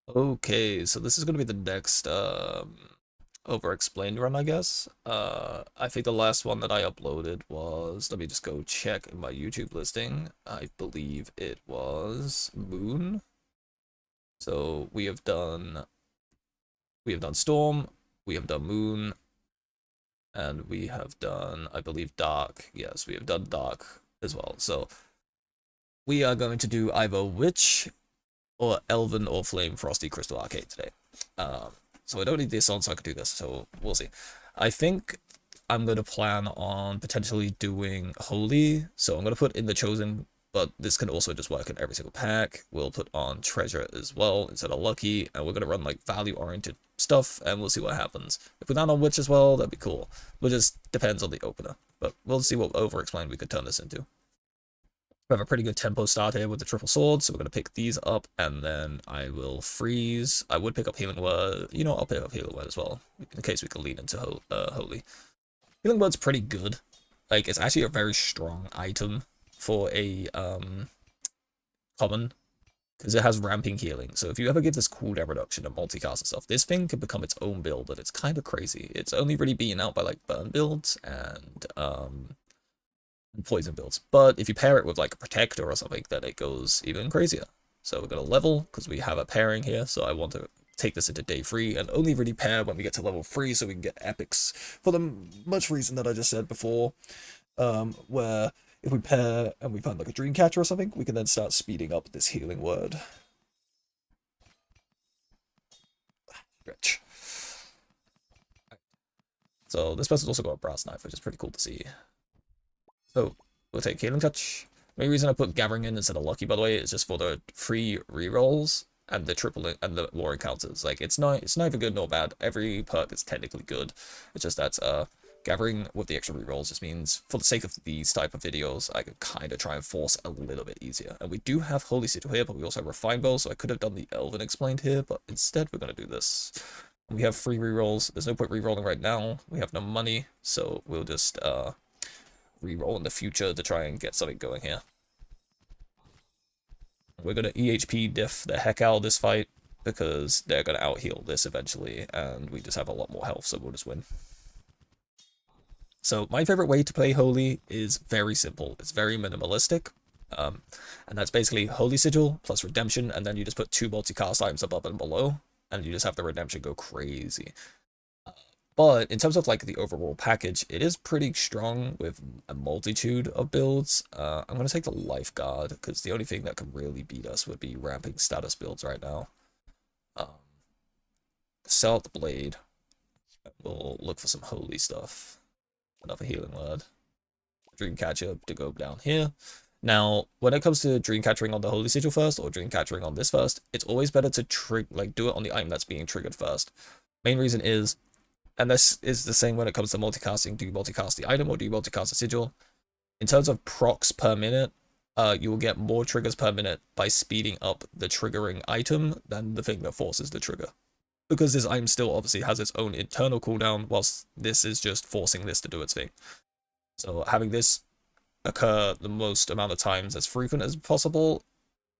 Okay, so this is going to be the next Overexplained run, I guess. I think the last one that I uploaded was, let me just go check in my YouTube listing. I believe it was Moon. So we have done Storm, we have done Moon, and we have done, I believe, Dark. Yes, we have done Dark as well. So we are going to do either Witch or Elven or Flame Frosty Crystal Arcade today. Um, so I don't need this on so I can do this, so we'll see. I think I'm going to plan on potentially doing Holy, so I'm going to put in the Chosen, but this can also just work in every single pack. We'll put on Treasure as well instead of Lucky, and we're going to run like value-oriented stuff, and we'll see what happens. If we land on Witch as well, that'd be cool. It just depends on the opener, but we'll see what Over-Explained we could turn this into. We have a pretty good tempo start here with the triple sword, so we're going to pick these up, and then I will freeze. I would pick up Healing Word. You know, I'll pick up Healing Word as well, in case we can lean into Holy. Healing Word's pretty good. Like, it's actually a very strong item for a common, because it has ramping healing. So if you ever give this cooldown reduction and multicast and stuff, this thing can become its own build, and it's kind of crazy. It's only really beaten out by, like, burn builds and poison builds. But if you pair it with like a protector or something, then it goes even crazier. So we're going to level because we have a pairing here. So I want to take this into day 3 and only really pair when we get to level 3 so we can get epics for the much reason that I just said before, where if we pair and we find like a dream catcher or something, we can then start speeding up this healing word. Stretch. So this person's also got a brass knife, which is pretty cool to see. So we'll take Healing Touch. The main reason I put Gathering in instead of Lucky, by the way, is just for the free rerolls and the triple and the lore encounters. Like it's neither good nor bad. Every perk is technically good. It's just that Gathering with the extra rerolls just means, for the sake of these type of videos, I can kind of try and force a little bit easier. And we do have Holy Sigil here, but we also have Refined Bow, so I could have done the Elven Explained here, but instead we're going to do this. We have free rerolls. There's no point rerolling right now. We have no money, so we'll just reroll in the future to try and get something going here. We're going to EHP diff the heck out of this fight because they're going to out-heal this eventually, and we just have a lot more health, so we'll just win. So my favorite way to play Holy is very simple. It's very minimalistic, and that's basically Holy Sigil plus Redemption, and then you just put 2 multicast items above and below, and you just have the Redemption go crazy. But in terms of like the overall package, it is pretty strong with a multitude of builds. I'm going to take the Lifeguard because the only thing that can really beat us would be ramping status builds right now. Um, Sell out the Blade. We'll look for some holy stuff. Another Healing Word. Dreamcatcher to go down here. Now, when it comes to Dreamcatchering on the Holy Sigil first or Dreamcatchering on this first, it's always better to do it on the item that's being triggered first. Main reason is, and this is the same when it comes to multicasting. Do you multicast the item or do you multicast the sigil? In terms of procs per minute, you will get more triggers per minute by speeding up the triggering item than the thing that forces the trigger. Because this item still obviously has its own internal cooldown, whilst this is just forcing this to do its thing. So having this occur the most amount of times as frequent as possible,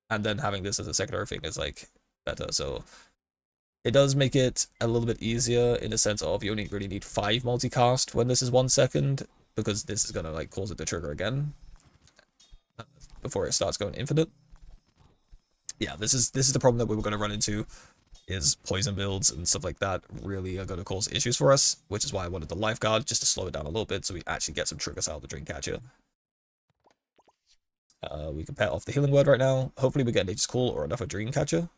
and then having this as a secondary thing is like better. So it does make it a little bit easier in the sense of you only really need 5 multicast when this is 1 second, because this is going to like cause it to trigger again before it starts going infinite. Yeah, this is the problem that we were going to run into, is poison builds and stuff like that really are going to cause issues for us, which is why I wanted the Lifeguard, just to slow it down a little bit so we actually get some triggers out of the Dreamcatcher. We can pet off the Healing Word right now. Hopefully we get Nature's Call or another Dreamcatcher.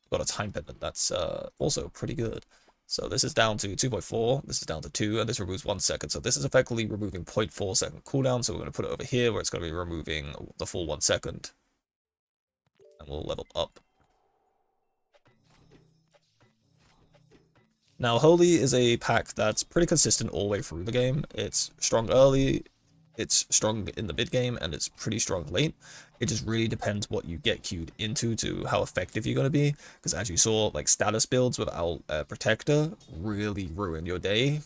Got a time pendant that's also pretty good. So this is down to 2.4, this is down to 2, and this removes 1 second. So this is effectively removing 0.4 second cooldown, so we're going to put it over here where it's going to be removing the full 1 second. And we'll level up. Now, Holy is a pack that's pretty consistent all the way through the game. It's strong early, it's strong in the mid game, and it's pretty strong late. It just really depends what you get queued into to how effective you're going to be. Because as you saw, like status builds without Protector really ruin your day,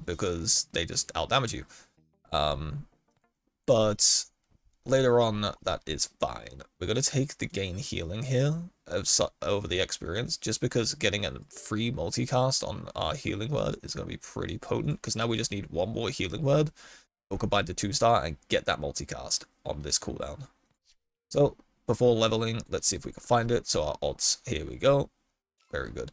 because they just outdamage you. But later on, that is fine. We're going to take the gain healing here, over the experience, just because getting a free multicast on our healing word is going to be pretty potent, because now we just need one more healing word, we'll combine the 2-star and get that multicast on this cooldown. So before leveling, let's see if we can find it. So our odds, here we go. Very good.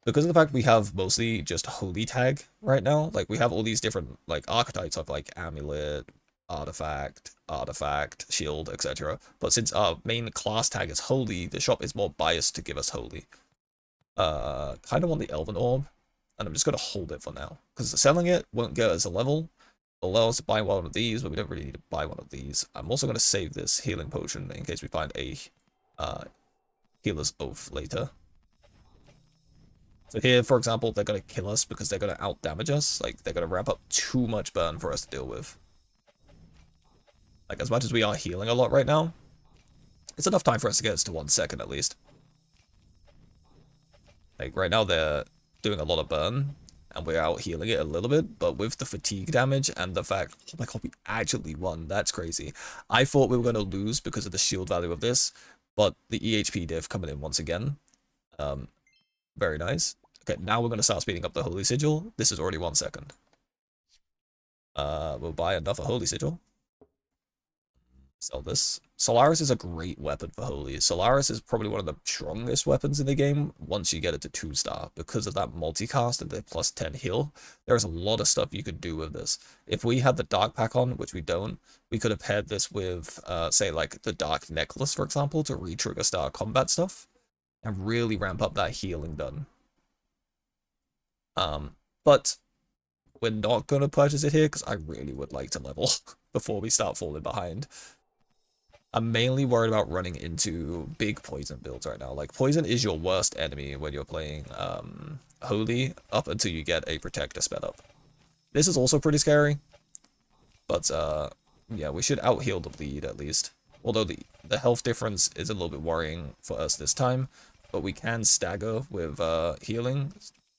Because of the fact we have mostly just holy tag right now, like we have all these different like archetypes of like amulet, artifact, shield, etc. But since our main class tag is holy, the shop is more biased to give us holy. Kind of want the elven orb, and I'm just gonna hold it for now because selling it won't get us a level. It'll allow us to buy one of these, but we don't really need to buy one of these. I'm also gonna save this healing potion in case we find a healer's oath later. So here, for example, they're going to kill us because they're going to out-damage us. Like, they're going to ramp up too much burn for us to deal with. Like, as much as we are healing a lot right now, it's enough time for us to get us to 1 second at least. Like, right now they're doing a lot of burn, and we're out healing it a little bit, but with the fatigue damage and the fact, oh my god, we actually won. That's crazy. I thought we were going to lose because of the shield value of this, but the EHP diff coming in once again. Very nice. Okay, now we're going to start speeding up the Holy Sigil. This is already 1 second. We'll buy another Holy Sigil. Sell this. Solaris is a great weapon for Holy. Solaris is probably one of the strongest weapons in the game once you get it to 2-star. Because of that multicast and the plus 10 heal, there's a lot of stuff you could do with this. If we had the Dark Pack on, which we don't, we could have paired this with, say, like the Dark Necklace, for example, to re-trigger star combat stuff. And really ramp up that healing done. But we're not going to purchase it here because I really would like to level before we start falling behind. I'm mainly worried about running into big poison builds right now. Like, poison is your worst enemy when you're playing Holy up until you get a Protector sped up. This is also pretty scary, but yeah, we should out-heal the bleed at least. Although the health difference is a little bit worrying for us this time, but we can stagger with healing,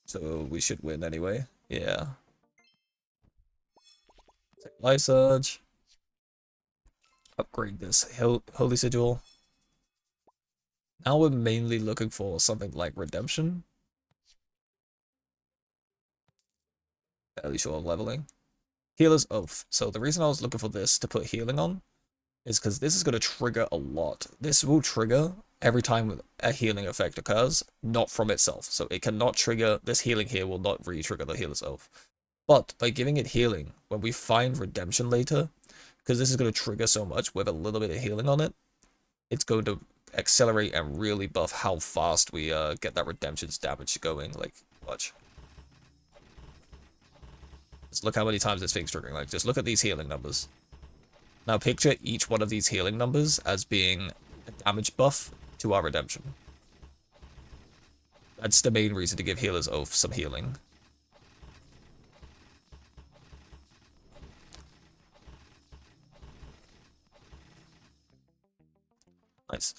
so we should win anyway. Yeah. Take Life Surge. Upgrade this Holy Sigil. Now we're mainly looking for something like Redemption. Fairly sure of leveling. Healer's Oath. So the reason I was looking for this to put healing on is because this is going to trigger a lot. This will trigger every time a healing effect occurs, not from itself. So it cannot trigger, this healing here will not re-trigger the Healer's Oath. But by giving it healing, when we find Redemption later, because this is going to trigger so much with a little bit of healing on it, it's going to accelerate and really buff how fast we get that Redemption's damage going. Like, watch. Just look how many times this thing's triggering. Like, just look at these healing numbers. Now picture each one of these healing numbers as being a damage buff to our Redemption. That's the main reason to give Healer's Oath some healing. Nice.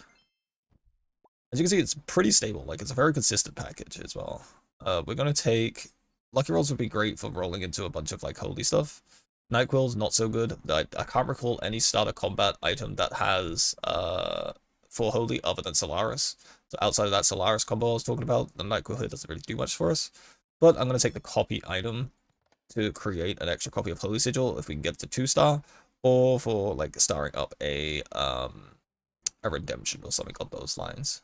As you can see, it's pretty stable. Like, it's a very consistent package as well. We're going to take... Lucky Rolls would be great for rolling into a bunch of, like, holy stuff. Nightquill's not so good. I can't recall any starter combat item that has, for holy other than Solaris. So outside of that Solaris combo I was talking about, the Nightquill here doesn't really do much for us. But I'm going to take the copy item to create an extra copy of Holy Sigil if we can get it to 2-star. Or for, like, starring up a Redemption or something on those lines.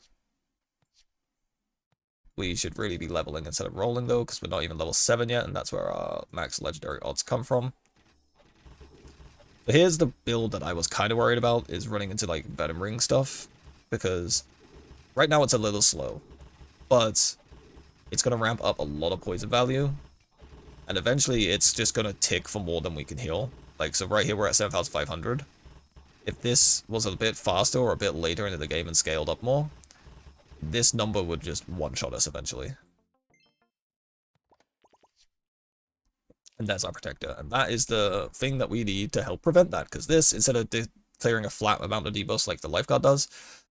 We should really be leveling instead of rolling, though, because we're not even level 7 yet, and that's where our max legendary odds come from. But here's the build that I was kind of worried about, is running into, like, Venom Ring stuff, because right now it's a little slow, but it's going to ramp up a lot of poison value, and eventually it's just going to tick for more than we can heal. Like, so right here we're at 7,500. If this was a bit faster or a bit later into the game and scaled up more, this number would just one-shot us eventually. And that's our Protector. And that is the thing that we need to help prevent that. Because this, instead of clearing a flat amount of debuffs like the Lifeguard does,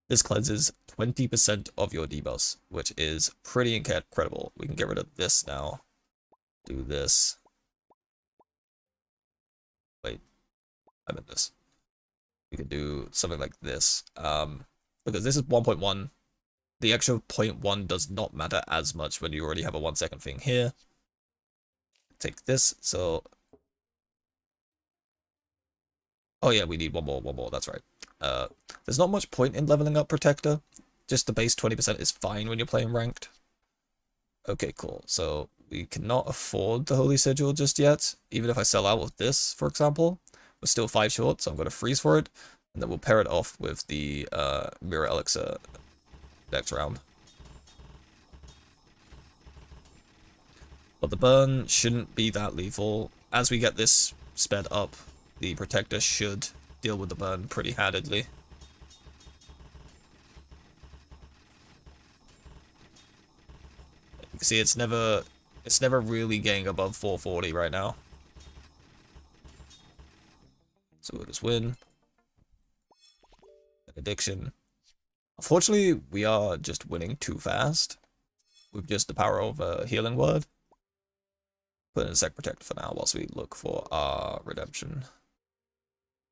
this cleanses 20% of your debuffs, which is pretty incredible. We can get rid of this now. Do this. Wait. I meant this. We could do something like this. Because this is 1.1. the extra 0.1 does not matter as much when you already have a 1 second thing here. Take this, so... Oh yeah, we need one more, that's right. There's not much point in leveling up Protector. Just the base 20% is fine when you're playing ranked. Okay, cool. So we cannot afford the Holy Sigil just yet. Even if I sell out of this, for example, we're still 5 short, so I'm going to freeze for it. And then we'll pair it off with the Mirror Elixir next round. But the burn shouldn't be that lethal. As we get this sped up, the Protector should deal with the burn pretty handedly. You can see it's never really getting above 440 right now. So we'll just win. Addiction. Unfortunately, we are just winning too fast with just the power of a healing word. Put in a sec protect for now whilst we look for our redemption.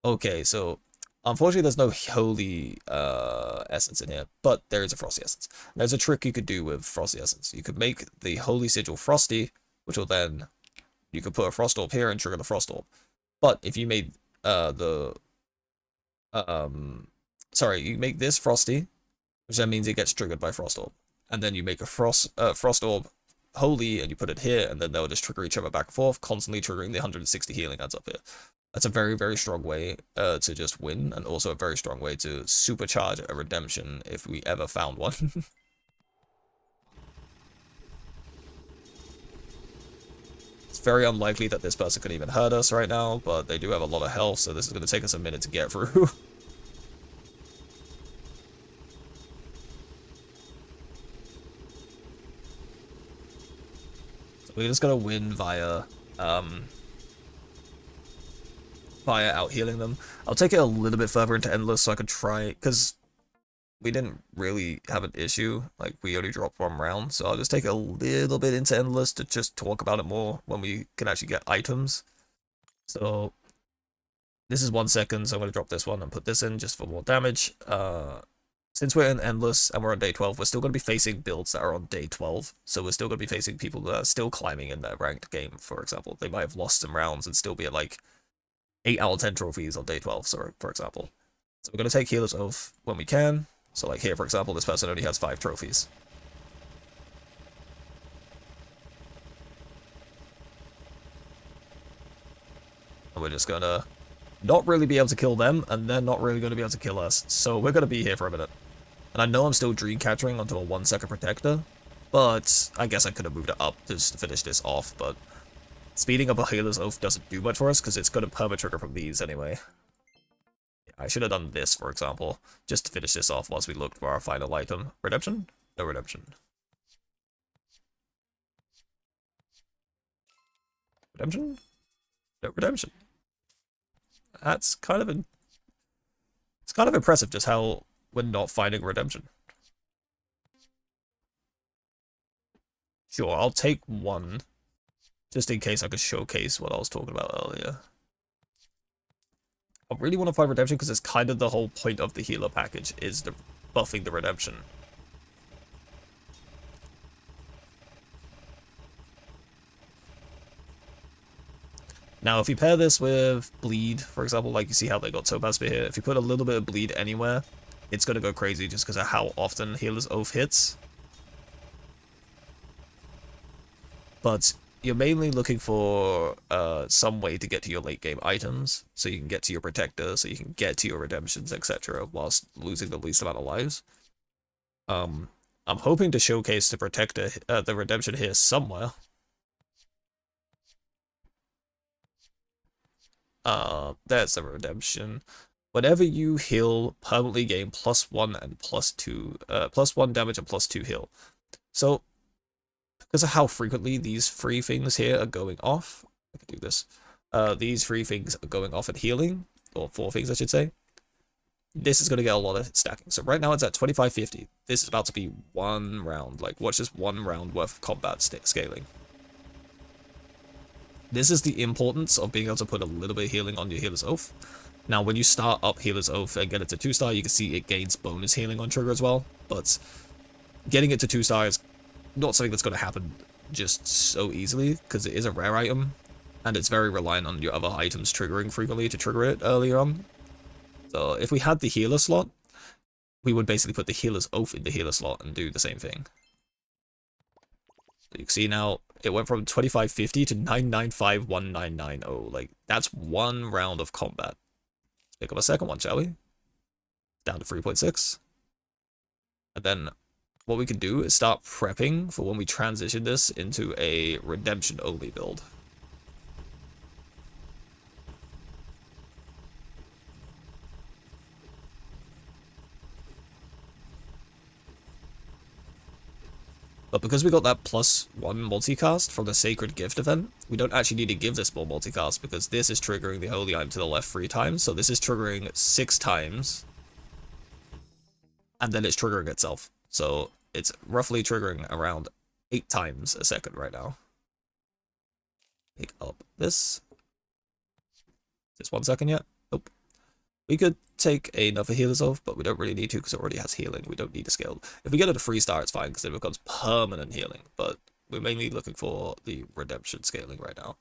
Okay, so unfortunately there's no holy essence in here, but there is a frosty essence. There's a trick you could do with frosty essence. You could make the holy sigil frosty, which will then you could put a frost orb here and trigger the frost orb. But if you made you make this frosty, which then means it gets triggered by frost orb, and then you make a frost orb holy and you put it here, and then they'll just trigger each other back and forth, constantly triggering the 160 healing adds up here. That's a very, very strong way to just win, and also a very strong way to supercharge a redemption if we ever found one. It's very unlikely that this person can even hurt us right now, but they do have a lot of health, so this is going to take us a minute to get through. So we're just going to win via out healing them. I'll take it a little bit further into Endless so I can try, because we didn't really have an issue, like we only dropped 1 round, so I'll just take a little bit into Endless to just talk about it more when we can actually get items. So this is 1 second, so I'm going to drop this one and put this in just for more damage. Since we're in Endless and we're on day 12, we're still going to be facing builds that are on day 12, so we're still going to be facing people that are still climbing in their ranked game, for example. They might have lost some rounds and still be at like 8 out of 10 trophies on day 12, so, for example. So we're going to take Healer's Oath when we can. So like here, for example, this person only has 5 trophies. And we're just going to not really be able to kill them, and they're not really going to be able to kill us. So we're going to be here for a minute. And I know I'm still dream capturing onto a 1 second protector, but I guess I could have moved it up just to finish this off, but speeding up a Healer's Oath doesn't do much for us, because it's going to perma-trigger from these anyway. I should have done this, for example, just to finish this off whilst we looked for our final item. Redemption? No redemption. Redemption? No redemption. That's kind of it's kind of impressive just how we're not finding redemption. Sure, I'll take 1. Just in case I could showcase what I was talking about earlier. I really want to find redemption because it's kind of the whole point of the healer package, is the buffing the redemption. Now, if you pair this with bleed, for example, like you see how they got Topaz Spear here, if you put a little bit of bleed anywhere, it's going to go crazy just because of how often Healer's Oath hits. But you're mainly looking for some way to get to your late game items, so you can get to your protector, so you can get to your redemptions, etc., whilst losing the least amount of lives. I'm hoping to showcase the protector, the redemption here somewhere. There's the redemption. Whenever you heal, permanently gain +1 and +2, +1 damage and +2 heal. So because of how frequently these 3 things here are going off, I can do this. These 3 things are going off at healing, or 4 things I should say. This is going to get a lot of stacking. So right now it's at 2550. This is about to be 1 round. Like, watch this 1 round worth of combat scaling. This is the importance of being able to put a little bit of healing on your Healer's Oath. Now, when you start up Healer's Oath and get it to 2-star, you can see it gains bonus healing on trigger as well. But getting it to 2 stars, not something that's going to happen just so easily, because it is a rare item, and it's very reliant on your other items triggering frequently to trigger it earlier on. So if we had the healer slot, we would basically put the healer's oath in the healer slot and do the same thing. So you can see now, it went from 2550 to 9951990. Like, that's one round of combat. Let's pick up a second one, shall we? Down to 3.6. And then what we can do is start prepping for when we transition this into a redemption-only build. But because we got that +1 multicast from the Sacred Gift event, we don't actually need to give this more multicast because this is triggering the Holy Item to the left 3 times, so this is triggering 6 times, and then it's triggering itself. So it's roughly triggering around 8 times a second right now. Pick up this. Just 1 second yet? Nope. We could take another healer's oath, but we don't really need to because it already has healing. We don't need to scale. If we get it a 3-star, it's fine because it becomes permanent healing, but we're mainly looking for the redemption scaling right now.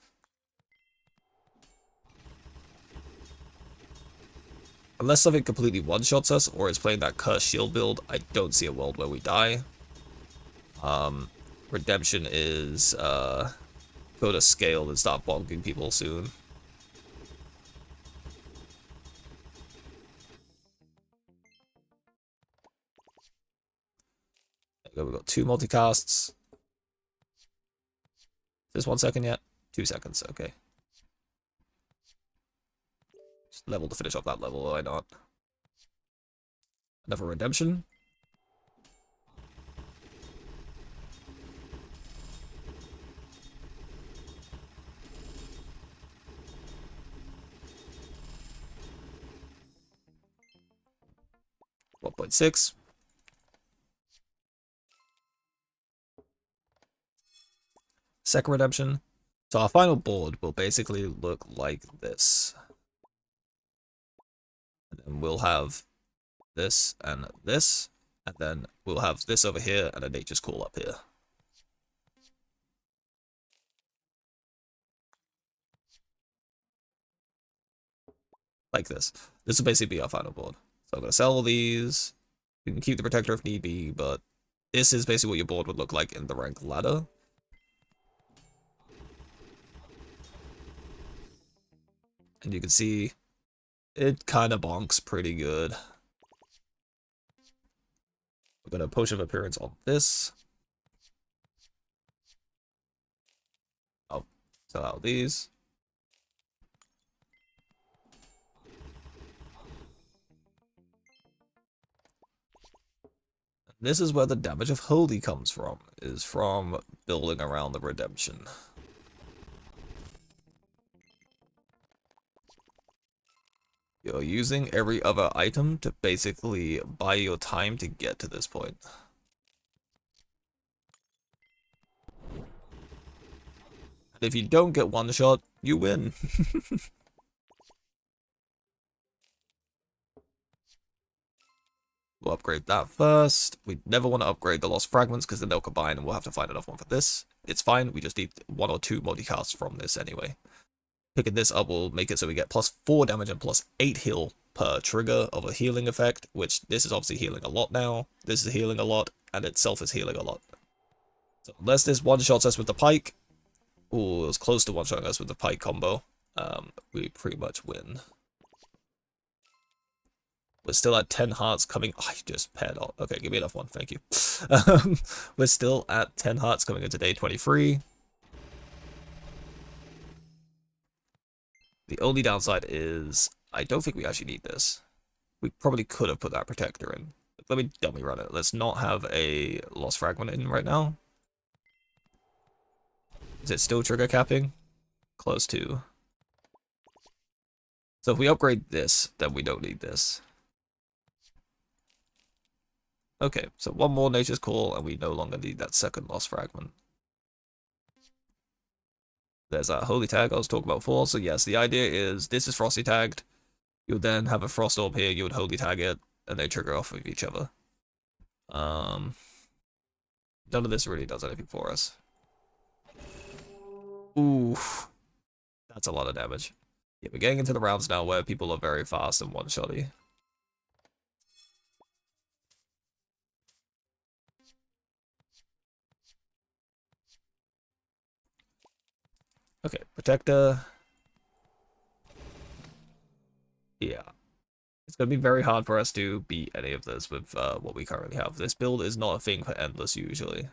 Unless something completely one-shots us, or it's playing that cursed shield build, I don't see a world where we die. Redemption is go to scale and start bonking people soon. We've got 2 multicasts. Just 1 second yet? 2 seconds, okay. Just level to finish off that level, why not? Another redemption. .6. Second redemption. So our final board will basically look like this. And then we'll have this, and then we'll have this over here, and a nature's call up here. Like this. This will basically be our final board. So I'm going to sell all these. You can keep the protector if need be, but this is basically what your board would look like in the rank ladder. And you can see it kind of bonks pretty good. We're going to potion of appearance on this. I'll sell out these. This is where the damage of Holy comes from, is from building around the redemption. You're using every other item to basically buy your time to get to this point. And if you don't get one shot, you win. We'll upgrade that first. We never want to upgrade the lost fragments because then they'll combine and we'll have to find another one for this. It's fine, we just need 1 or 2 multicasts from this anyway. Picking this up will make it so we get +4 damage and +8 heal per trigger of a healing effect, which this is obviously healing a lot now. This is healing a lot, and itself is healing a lot. So unless this one-shots us with the pike, ooh, it was close to one-shotting us with the pike combo, we pretty much win. We're still at 10 hearts coming. I just paired off. Okay, give me enough one. Thank you. We're still at 10 hearts coming into day 23. The only downside is I don't think we actually need this. We probably could have put that protector in. Let me dummy run it. Let's not have a lost fragment in right now. Is it still trigger capping? Close to. So if we upgrade this, then we don't need this. Okay, so 1 more nature's call, and we no longer need that second lost fragment. There's that holy tag I was talking about before. So yes, the idea is this is frosty tagged. You would then have a frost orb here, you would holy tag it, and they trigger off of each other. None of this really does anything for us. Ooh, that's a lot of damage. Yeah, we're getting into the rounds now where people are very fast and one-shotty. Okay, Protector. Yeah. It's going to be very hard for us to beat any of this with what we currently have. This build is not a thing for Endless usually.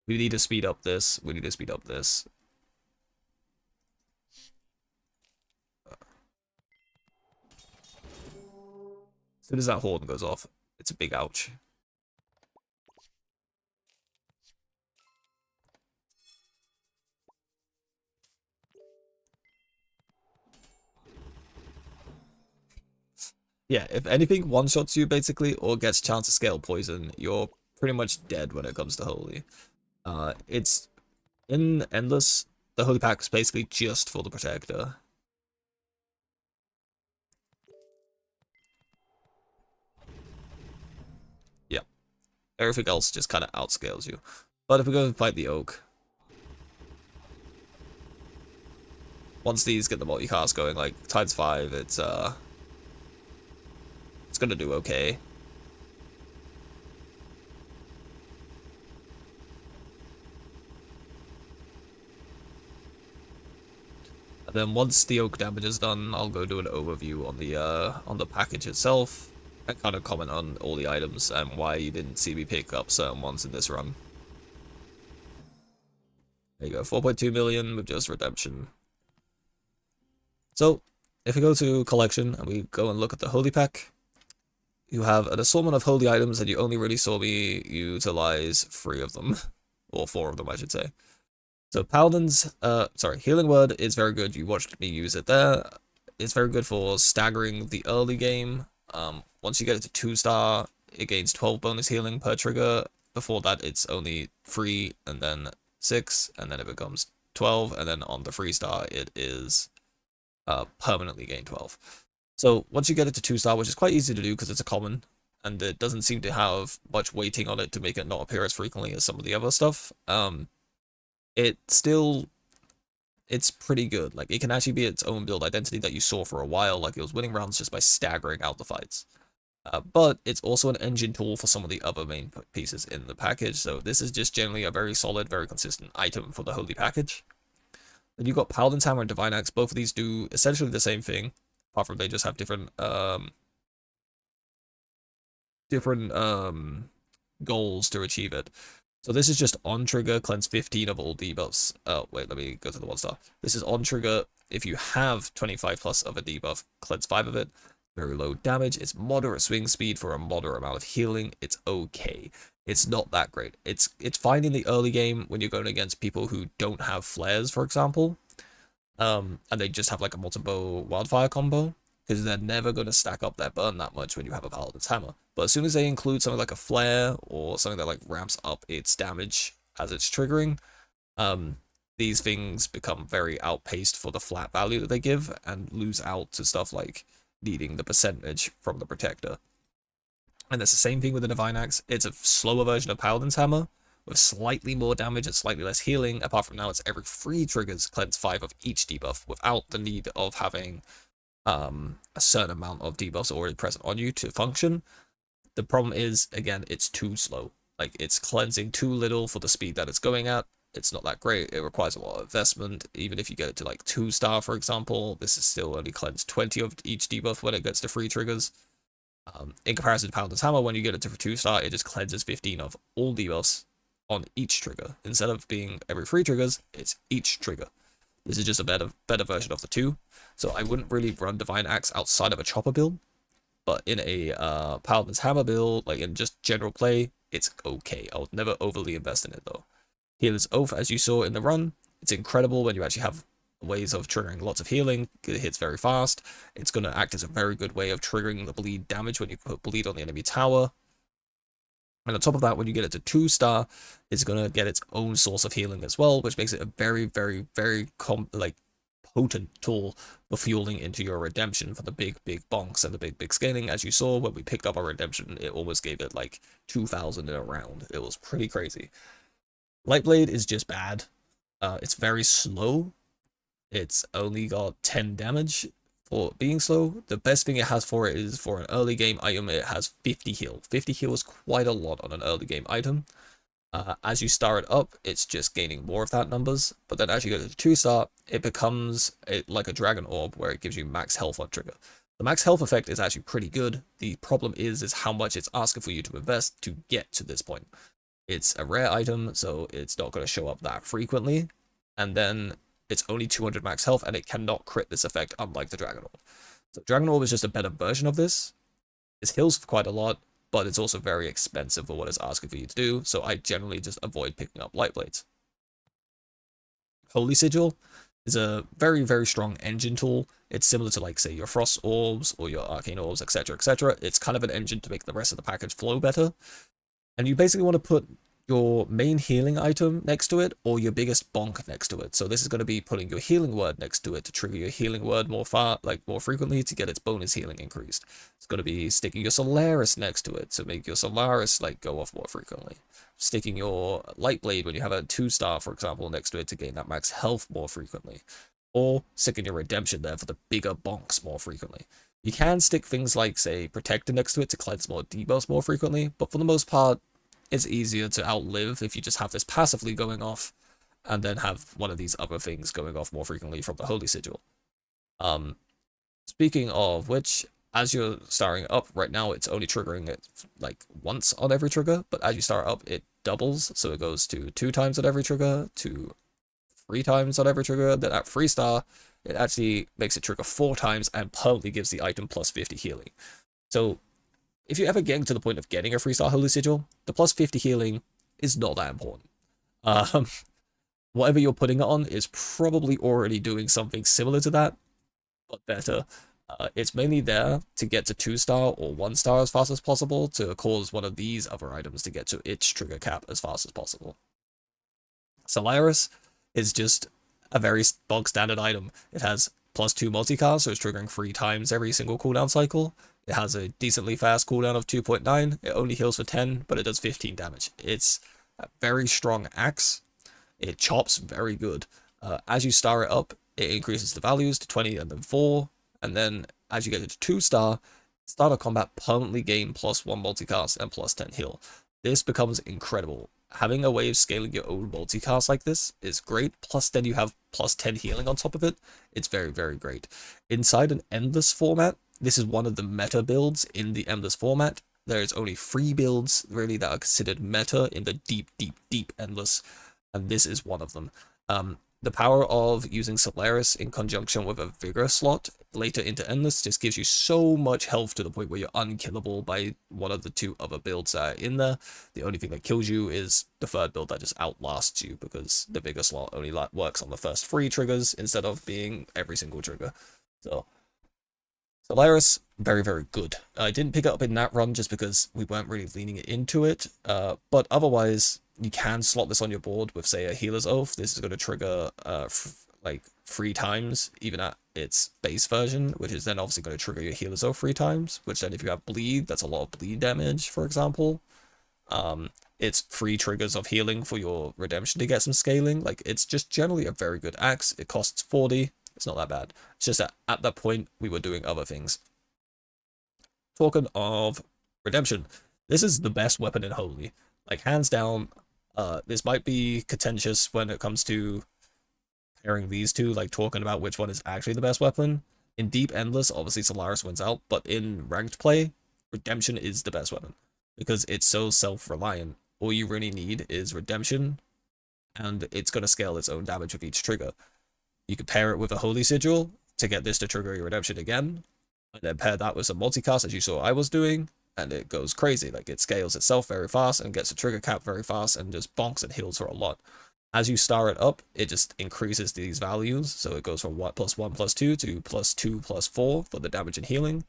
We need to speed up this. We need to speed up this. As soon as that horn goes off, it's a big ouch. Yeah, if anything one-shots you basically, or gets chance to scale poison, you're pretty much dead when it comes to Holy. It's in Endless, the Holy Pack is basically just for the Protector. Yeah, everything else just kind of outscales you. But if we go and fight the Oak, once these get the multicast going, like ×5, it's gonna do okay. And then once the Oak damage is done, I'll go do an overview on the package itself and kind of comment on all the items and why you didn't see me pick up certain ones in this run. There you go, 4.2 million with just redemption. So, if we go to collection and we go and look at the Holy Pack, you have an assortment of holy items and you only really saw me utilize 3 of them. Or 4 of them, I should say. So Paladin's, Healing Word is very good. You watched me use it there. It's very good for staggering the early game. Once you get it to 2-star, it gains 12 bonus healing per trigger. Before that, it's only 3 and then 6, and then it becomes 12, and then on the 3-star, it is permanently gain 12. So once you get it to 2-star, which is quite easy to do because it's a common, and it doesn't seem to have much weighting on it to make it not appear as frequently as some of the other stuff, it's pretty good. Like, it can actually be its own build identity that you saw for a while, like it was winning rounds just by staggering out the fights. But it's also an engine tool for some of the other main pieces in the package, so this is just generally a very solid, very consistent item for the Holy Package. Then you've got Paladin's Hammer and Divine Axe. Both of these do essentially the same thing, apart from they just have different goals to achieve it. So this is just on trigger, cleanse 15 of all debuffs. Oh, wait, let me go to the 1-star. This is on trigger. If you have 25 plus of a debuff, cleanse 5 of it. Very low damage. It's moderate swing speed for a moderate amount of healing. It's okay. It's not that great. It's fine in the early game when you're going against people who don't have flares, for example. And they just have like a multi-bow wildfire combo, because they're never going to stack up their burn that much when you have a Paladin's Hammer. But as soon as they include something like a flare or something that like ramps up its damage as it's triggering, these things become very outpaced for the flat value that they give and lose out to stuff like needing the percentage from the Protector. And it's the same thing with the Divine Axe. It's a slower version of Paladin's Hammer with slightly more damage and slightly less healing. Apart from now, it's every 3 triggers cleanse 5 of each debuff without the need of having a certain amount of debuffs already present on you to function. The problem is, again, it's too slow. Like, it's cleansing too little for the speed that it's going at. It's not that great. It requires a lot of investment. Even if you get it to like 2-star, for example, this is still only cleanse 20 of each debuff when it gets to 3 triggers. In comparison to Paladin's Hammer, when you get it to 2-star, it just cleanses 15 of all debuffs on each trigger. Instead of being every 3 triggers, it's each trigger. This is just a better version of the 2. So I wouldn't really run Divine Axe outside of a chopper build. But in a Paladin's Hammer build, like in just general play, it's okay. I would never overly invest in it though. Healer's Oath, as you saw in the run, it's incredible when you actually have ways of triggering lots of healing. It hits very fast. It's going to act as a very good way of triggering the bleed damage when you put bleed on the enemy tower. And on top of that, when you get it to 2-star, it's going to get its own source of healing as well, which makes it a very, very, very potent tool for fueling into your redemption for the big bonks and the big scaling. As you saw when we picked up our redemption, it almost gave it like 2,000 in a round. It was pretty crazy. Lightblade is just bad. It's very slow. It's only got 10 damage for being slow. The best thing it has for it is for an early game item, it has 50 heal. 50 heal is quite a lot on an early game item. As you start it up, it's just gaining more of that numbers, but then as you go to the 2-star, it becomes like a dragon orb where it gives you max health on trigger. The max health effect is actually pretty good. The problem is how much it's asking for you to invest to get to this point. It's a rare item, so it's not going to show up that frequently, and then it's only 200 max health, and it cannot crit this effect, unlike the dragon orb. So dragon orb is just a better version of this. It heals quite a lot, but it's also very expensive for what it's asking for you to do, so I generally just avoid picking up light blades. Holy Sigil is a very strong engine tool. It's similar to, like, say, your Frost Orbs or your Arcane Orbs, etc, etc. It's kind of an engine to make the rest of the package flow better. And you basically want to put your main healing item next to it, or your biggest bonk next to it. So this is going to be putting your healing word next to it to trigger your healing word more frequently to get its bonus healing increased. It's going to be sticking your Solaris next to it to make your Solaris go off more frequently. Sticking your Light Blade when you have a 2-star, for example, next to it to gain that max health more frequently. Or sticking your Redemption there for the bigger bonks more frequently. You can stick things like, say, Protector next to it to cleanse more debuffs more frequently, but for the most part, it's easier to outlive if you just have this passively going off and then have one of these other things going off more frequently from the Holy Sigil. Speaking of which, as you're starting up right now, it's only triggering it like once on every trigger, but as you start up, it doubles, so it goes to 2 times on every trigger, to 3 times on every trigger. Then at 3-star, it actually makes it trigger 4 times and permanently gives the item plus 50 healing. So if you're ever getting to the point of getting a 3-star Holy Sigil, the plus 50 healing is not that important. Whatever you're putting it on is probably already doing something similar to that, but better. It's mainly there to get to 2-star or 1-star as fast as possible to cause one of these other items to get to its trigger cap as fast as possible. Solaris is just a very bog standard item. It has +2 multicast, so it's triggering 3 times every single cooldown cycle. It has a decently fast cooldown of 2.9. It only heals for 10, but it does 15 damage. It's a very strong axe. It chops very good. As you star it up, it increases the values to 20 and then 4. And then as you get to 2-star, start of combat permanently gain +1 multicast and +10 heal. This becomes incredible. Having a way of scaling your own multicast like this is great. Plus then you have +10 healing on top of it. It's very great. Inside an endless format, this is one of the meta builds in the endless format. There's only 3 builds really that are considered meta in the deep endless, and this is one of them. The power of using Solaris in conjunction with a Vigor slot later into endless just gives you so much health to the point where you're unkillable by one of the 2 other builds that are in there. The only thing that kills you is the 3rd build that just outlasts you, because the Vigor slot only works on the first 3 triggers instead of being every single trigger. So Solaris, very good. I didn't pick it up in that run just because we weren't really leaning into it, but otherwise, you can slot this on your board with, say, a Healer's Oath. This is going to trigger like 3 times, even at its base version, which is then obviously going to trigger your Healer's Oath 3 times, which then if you have bleed, that's a lot of bleed damage, for example. It's 3 triggers of healing for your redemption to get some scaling. Like, it's just generally a very good axe. It costs 40. It's not that bad. It's just that at that point, we were doing other things. Talking of redemption, this is the best weapon in Holy. Like, hands down, this might be contentious when it comes to pairing these two, like talking about which one is actually the best weapon. In Deep Endless, obviously Solaris wins out, but in ranked play, Redemption is the best weapon because it's so self-reliant. All you really need is Redemption, and it's going to scale its own damage with each trigger. You could pair it with a Holy Sigil to get this to trigger your Redemption again, and then pair that with some multicast, as you saw I was doing, and it goes crazy. Like, it scales itself very fast and gets a trigger cap very fast and just bonks and heals for a lot. As you star it up, it just increases these values, so it goes from +1/+2 to +2/+4 for the damage and healing,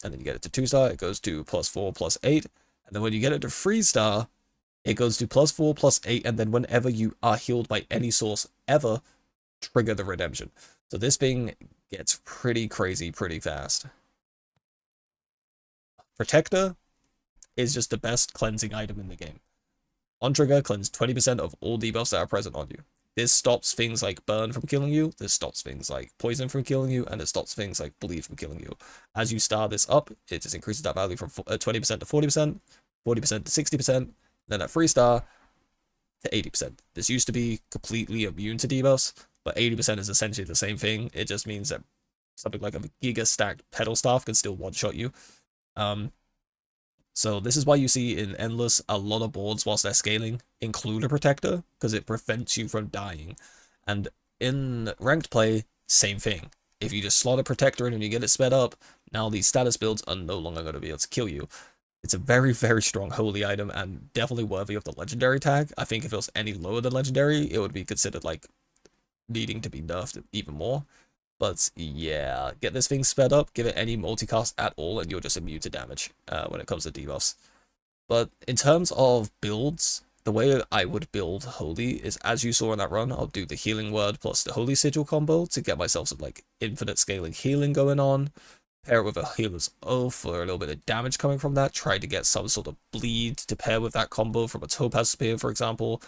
and then you get it to 2-star, it goes to +4/+8, and then when you get it to 3-star, it goes to +4/+8, and then whenever you are healed by any source ever, trigger the redemption. So this thing gets pretty crazy pretty fast. Protector is just the best cleansing item in the game. On trigger, cleanse 20% of all debuffs that are present on you. This stops things like burn from killing you, this stops things like poison from killing you, and it stops things like bleed from killing you. As you star this up, it just increases that value from 20% to 40%, 40% to 60%, then at 3-star to 80%. This used to be completely immune to debuffs, but 80% is essentially the same thing. It just means that something like a Giga stacked pedal staff can still one-shot you. So this is why you see in Endless a lot of boards whilst they're scaling include a protector, because it prevents you from dying. And in ranked play, same thing. If you just slot a protector in and you get it sped up, now these status builds are no longer going to be able to kill you. It's a very, very strong holy item and definitely worthy of the legendary tag. I think if it was any lower than legendary, it would be considered like needing to be nerfed even more. But yeah, get this thing sped up, give it any multicast at all, and you're just immune to damage when it comes to debuffs. But in terms of builds, the way I would build Holy is, as you saw in that run, I'll do the Healing Word plus the Holy Sigil combo to get myself some like infinite scaling healing going on. Pair it with a Healer's Oath for a little bit of damage coming from that. Try to get some sort of bleed to pair with that combo from a Topaz Spear, for example.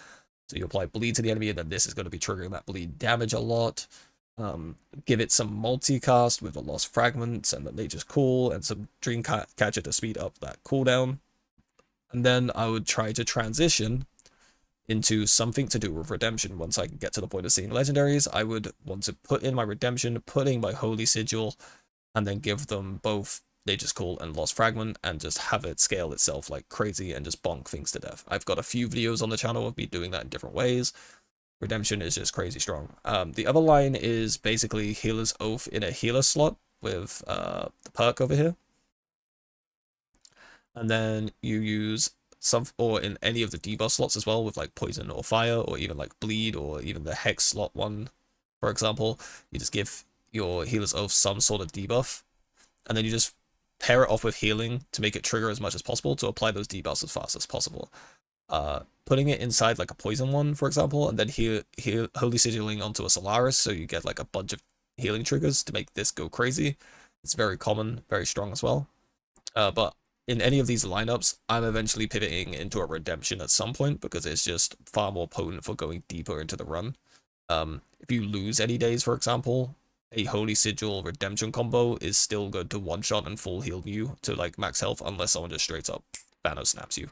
So you apply bleed to the enemy, and then this is going to be triggering that bleed damage a lot. Give it some multicast with a Lost Fragments and the Nature's Call and some Dream Catcher to speed up that cooldown. And then I would try to transition into something to do with Redemption. Once I get to the point of seeing legendaries, I would want to put in my Redemption, put in my Holy Sigil, and then give them both Nature's Call and Lost Fragment and just have it scale itself like crazy and just bonk things to death. I've got a few videos on the channel of me doing that in different ways. Redemption is just crazy strong. The other line is basically Healer's Oath in a healer slot with the perk over here. And then you use some, or in any of the debuff slots as well with like Poison or Fire, or even like Bleed, or even the Hex slot one, for example. You just give your Healer's Oath some sort of debuff, and then you just pair it off with healing to make it trigger as much as possible to apply those debuffs as fast as possible. Putting it inside like a poison one, for example, and then Holy Sigilling onto a Solaris, so you get like a bunch of healing triggers to make this go crazy. It's very common, very strong as well. But in any of these lineups, I'm eventually pivoting into a Redemption at some point because it's just far more potent for going deeper into the run. If you lose any days, for example, a Holy Sigil Redemption combo is still good to one-shot and full heal you to like max health unless someone just straight up Thanos snaps you.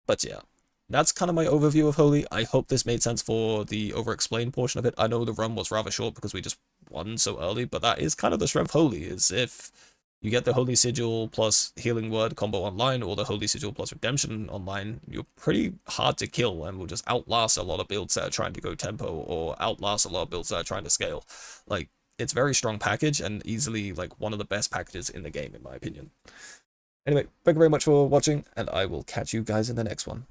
But yeah, that's kind of my overview of Holy. I hope this made sense for the Overexplained portion of it. I know the run was rather short because we just won so early, but that is kind of the strength of Holy, is if you get the Holy Sigil plus Healing Word combo online, or the Holy Sigil plus Redemption online, you're pretty hard to kill and will just outlast a lot of builds that are trying to go tempo, or outlast a lot of builds that are trying to scale. Like, it's a very strong package and easily like one of the best packages in the game, in my opinion. Anyway, thank you very much for watching, and I will catch you guys in the next one.